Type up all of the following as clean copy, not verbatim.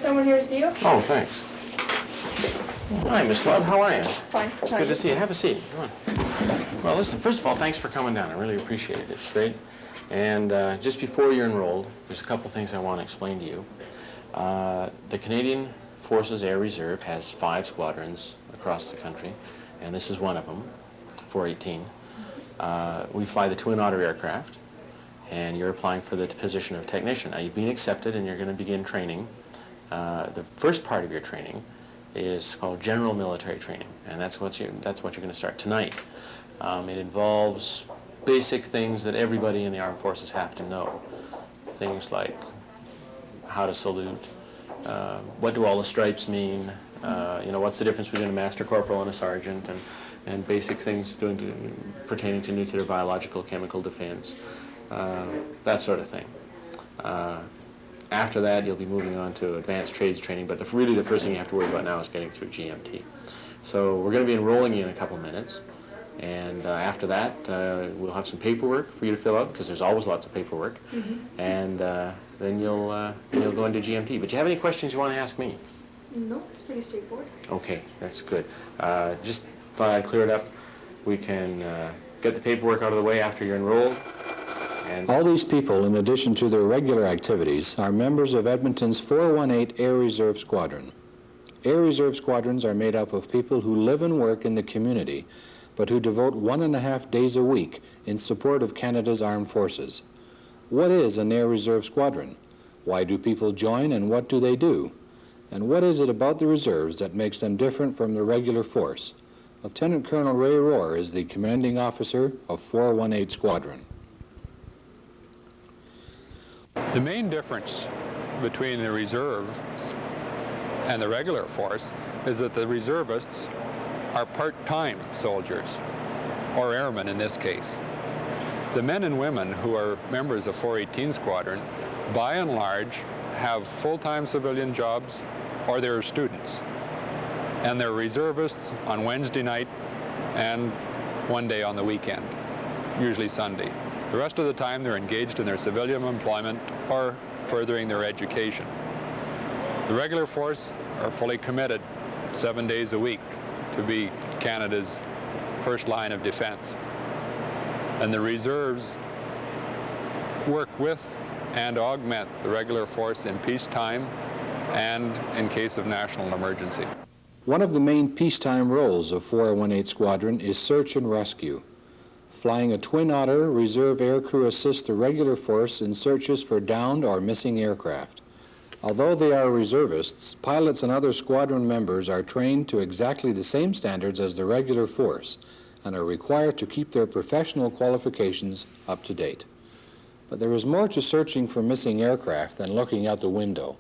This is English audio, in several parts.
someone here to see you. Oh, thanks. Hi, Miss Love. How are you? Fine. Good to see you. Have a seat. Come on. Well, listen, first of all, thanks for coming down. I really appreciate it. It's great. And just before you're enrolled, there's a couple things I want to explain to you. The Canadian Forces Air Reserve has 5 squadrons across the country, and this is one of them, 418. We fly the Twin Otter aircraft, and you're applying for the position of technician. Now, you've been accepted, and you're going to begin training. The first part of your training is called general military training, and that's what you're going to start tonight. It involves basic things that everybody in the armed forces have to know. Things like how to salute, what do all the stripes mean, you know, what's the difference between a master corporal and a sergeant, and basic things pertaining to nuclear, biological, chemical defense, that sort of thing. After that, you'll be moving on to advanced trades training, but really the first thing you have to worry about now is getting through GMT. So we're going to be enrolling you in a couple minutes, and after that, we'll have some paperwork for you to fill out, because there's always lots of paperwork, and then you'll go into GMT. But do you have any questions you want to ask me? No, it's pretty straightforward. Okay, that's good. Just thought I'd clear it up. We can get the paperwork out of the way after you're enrolled. And all these people, in addition to their regular activities, are members of Edmonton's 418 Air Reserve Squadron. Air Reserve Squadrons are made up of people who live and work in the community, but who devote 1.5 days a week in support of Canada's armed forces. What is an Air Reserve Squadron? Why do people join, and what do they do? And what is it about the reserves that makes them different from the regular force? Lieutenant Colonel Ray Rohr is the commanding officer of 418 Squadron. The main difference between the reserve and the regular force is that the reservists are part-time soldiers, or airmen in this case. The men and women who are members of 418 Squadron, by and large, have full-time civilian jobs, or they're students. And they're reservists on Wednesday night and one day on the weekend, usually Sunday. The rest of the time they're engaged in their civilian employment or furthering their education. The regular force are fully committed 7 days a week to be Canada's first line of defense. And the reserves work with and augment the regular force in peacetime and in case of national emergency. One of the main peacetime roles of 418 Squadron is search and rescue. Flying a Twin Otter, reserve aircrew assists the regular force in searches for downed or missing aircraft. Although they are reservists, pilots and other squadron members are trained to exactly the same standards as the regular force and are required to keep their professional qualifications up to date. But there is more to searching for missing aircraft than looking out the window.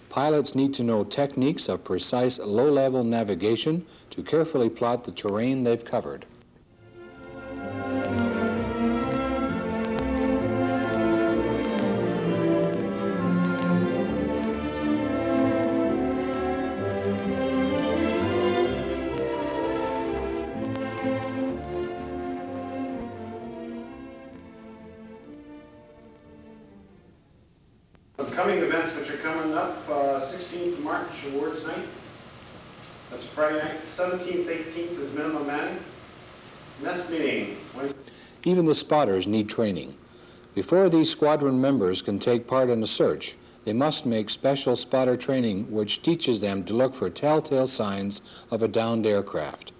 Pilots need to know techniques of precise low-level navigation to carefully plot the terrain they've covered. Upcoming events which are coming up, 16th of March, awards night. That's a Friday night. 17th, 18th is minimum manning. Mess meeting. Even the spotters need training. Before these squadron members can take part in a search, they must make special spotter training which teaches them to look for telltale signs of a downed aircraft.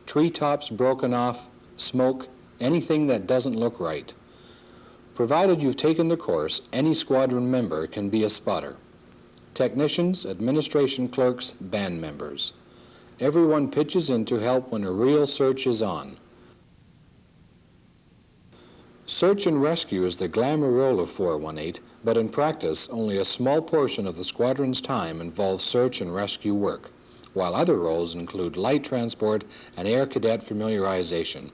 Treetops broken off, smoke, anything that doesn't look right. Provided you've taken the course, any squadron member can be a spotter. Technicians, administration clerks, band members. Everyone pitches in to help when a real search is on. Search and rescue is the glamour role of 418, but in practice, only a small portion of the squadron's time involves search and rescue work, while other roles include light transport and air cadet familiarization.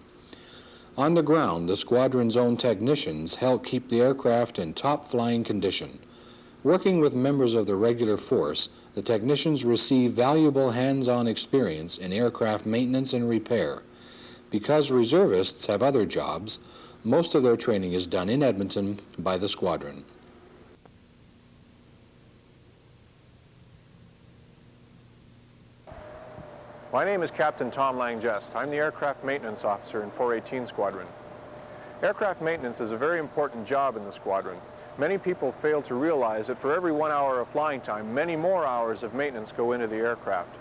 On the ground, the squadron's own technicians help keep the aircraft in top flying condition. Working with members of the regular force, the technicians receive valuable hands-on experience in aircraft maintenance and repair. Because reservists have other jobs, most of their training is done in Edmonton by the squadron. My name is Captain Tom Langjest. I'm the Aircraft Maintenance Officer in 418 Squadron. Aircraft maintenance is a very important job in the squadron. Many people fail to realize that for every 1 hour of flying time, many more hours of maintenance go into the aircraft.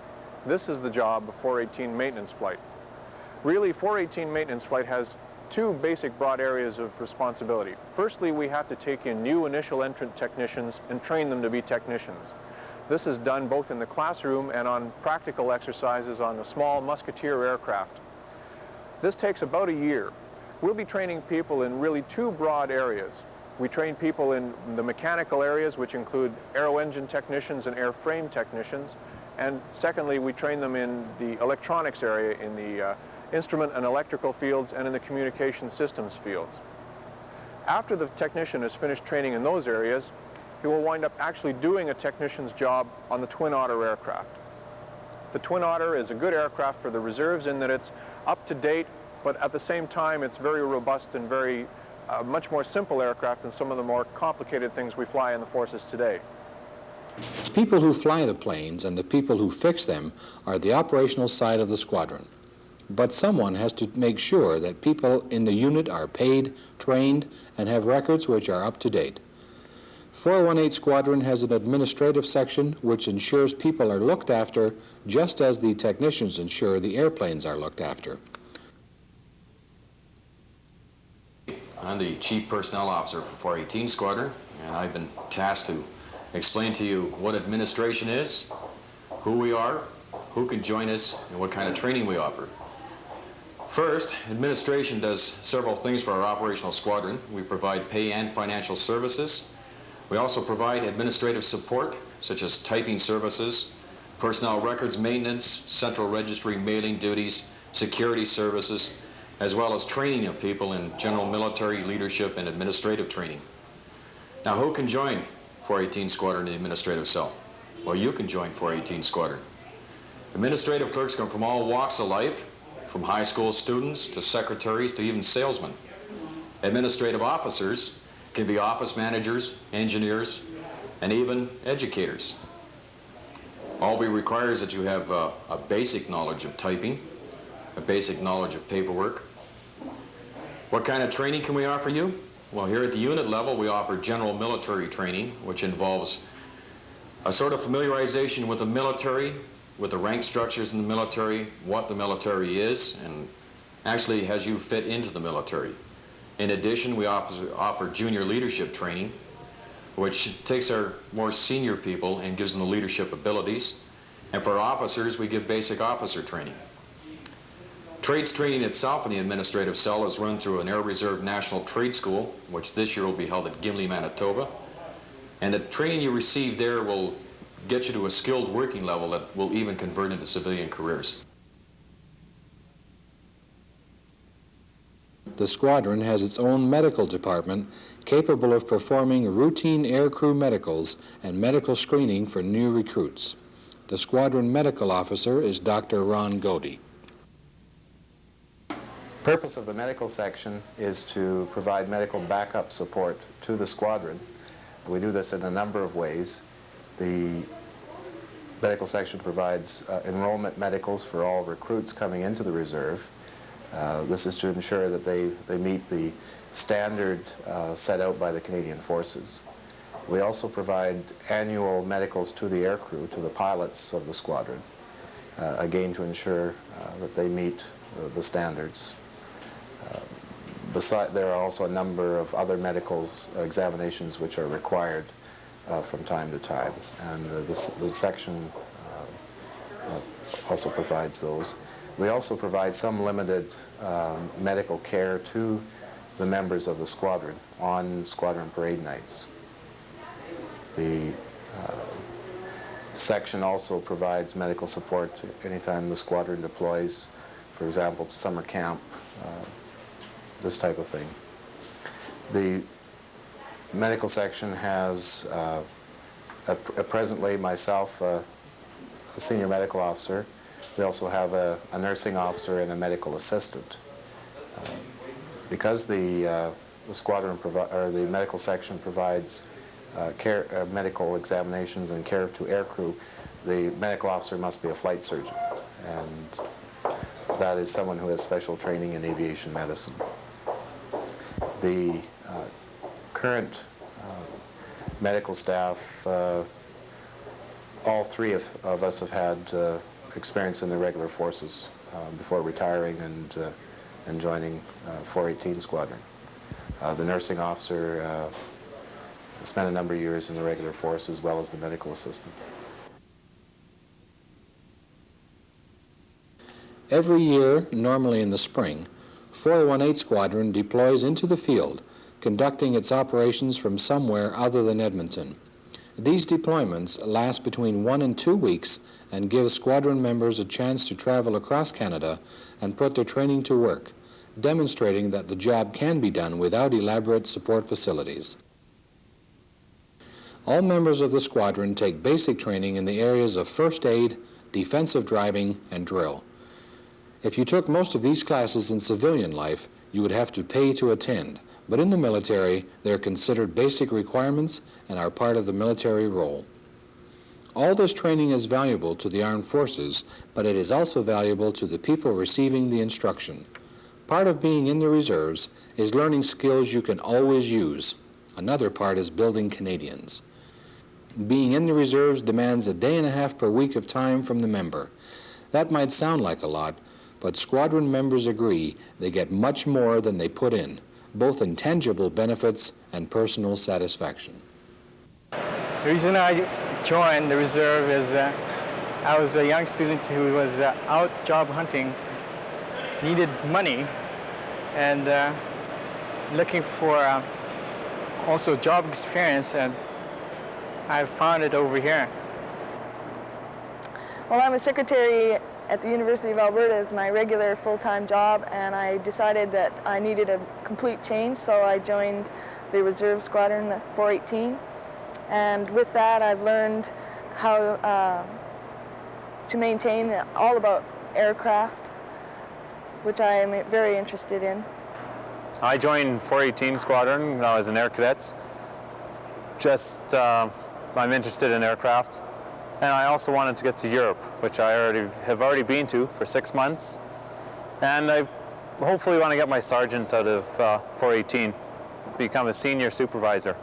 This is the job of 418 maintenance flight. Really, 418 maintenance flight has two basic broad areas of responsibility. Firstly, we have to take in new initial entrant technicians and train them to be technicians. This is done both in the classroom and on practical exercises on a small Musketeer aircraft. This takes about a year. We'll be training people in really two broad areas. We train people in the mechanical areas, which include aero engine technicians and airframe technicians. And secondly, we train them in the electronics area, in the instrument and electrical fields, and in the communication systems fields. After the technician has finished training in those areas, he will wind up actually doing a technician's job on the Twin Otter aircraft. The Twin Otter is a good aircraft for the reserves in that it's up to date, but at the same time it's very robust and very much more simple aircraft than some of the more complicated things we fly in the forces today. The people who fly the planes and the people who fix them are the operational side of the squadron. But someone has to make sure that people in the unit are paid, trained, and have records which are up to date. 418 Squadron has an administrative section which ensures people are looked after just as the technicians ensure the airplanes are looked after. I'm the Chief Personnel Officer for 418 Squadron, and I've been tasked to explain to you what administration is, who we are, who can join us, and what kind of training we offer. First, administration does several things for our operational squadron. We provide pay and financial services. We also provide administrative support, such as typing services, personnel records maintenance, central registry mailing duties, security services, as well as training of people in general military leadership and administrative training. Now, who can join 418 Squadron in the administrative cell? Well, you can join 418 Squadron. Administrative clerks come from all walks of life, from high school students to secretaries to even salesmen. Administrative officers can be office managers, engineers, and even educators. All we require is that you have a basic knowledge of typing, a basic knowledge of paperwork. What kind of training can we offer you? Well, here at the unit level, we offer general military training, which involves a sort of familiarization with the military, with the rank structures in the military, what the military is, and actually has you fit into the military. In addition, we offer junior leadership training, which takes our more senior people and gives them the leadership abilities. And for officers, we give basic officer training. Trades training itself in the administrative cell is run through an Air Reserve National Trade School, which this year will be held at Gimli, Manitoba. And the training you receive there will get you to a skilled working level that will even convert into civilian careers. The squadron has its own medical department capable of performing routine aircrew medicals and medical screening for new recruits. The squadron medical officer is Dr. Ron Godey. The purpose of the medical section is to provide medical backup support to the squadron. We do this in a number of ways. The medical section provides enrollment medicals for all recruits coming into the reserve. This is to ensure that they meet the standard set out by the Canadian Forces. We also provide annual medicals to the aircrew, to the pilots of the squadron, again to ensure that they meet the standards. There are also a number of other medical examinations which are required from time to time, and the section also provides those. We also provide some limited medical care to the members of the squadron on squadron parade nights. The section also provides medical support anytime the squadron deploys, for example, to summer camp, this type of thing. The medical section has presently myself, a senior medical officer. We also have a nursing officer and a medical assistant. Because the squadron or the medical section provides medical examinations and care to aircrew, the medical officer must be a flight surgeon. and that is someone who has special training in aviation medicine. The current medical staff, all three of us have had experience in the regular forces before retiring and joining 418 Squadron. The nursing officer spent a number of years in the regular force as well as the medical assistant. Every year, normally in the spring, 418 Squadron deploys into the field, conducting its operations from somewhere other than Edmonton. These deployments last between 1 and 2 weeks and give squadron members a chance to travel across Canada and put their training to work, demonstrating that the job can be done without elaborate support facilities. All members of the squadron take basic training in the areas of first aid, defensive driving, and drill. If you took most of these classes in civilian life, you would have to pay to attend, but in the military, they're considered basic requirements and are part of the military role. All this training is valuable to the armed forces, but it is also valuable to the people receiving the instruction. Part of being in the reserves is learning skills you can always use. Another part is building Canadians. Being in the reserves demands a day and a half per week of time from the member. That might sound like a lot, but squadron members agree they get much more than they put in, both in tangible benefits and personal satisfaction. The reason I joined the reserve is I was a young student who was out job hunting, needed money, and looking for also job experience, and I found it over here. Well, I'm a secretary at the University of Alberta as my regular full-time job, and I decided that I needed a complete change, so I joined the Reserve Squadron at 418. And with that, I've learned how to maintain all about aircraft, which I am very interested in. I joined 418 Squadron when I was an Air Cadets. I'm interested in aircraft. And I also wanted to get to Europe, which I have already been to for 6 months. And I hopefully want to get my sergeants out of 418, become a senior supervisor.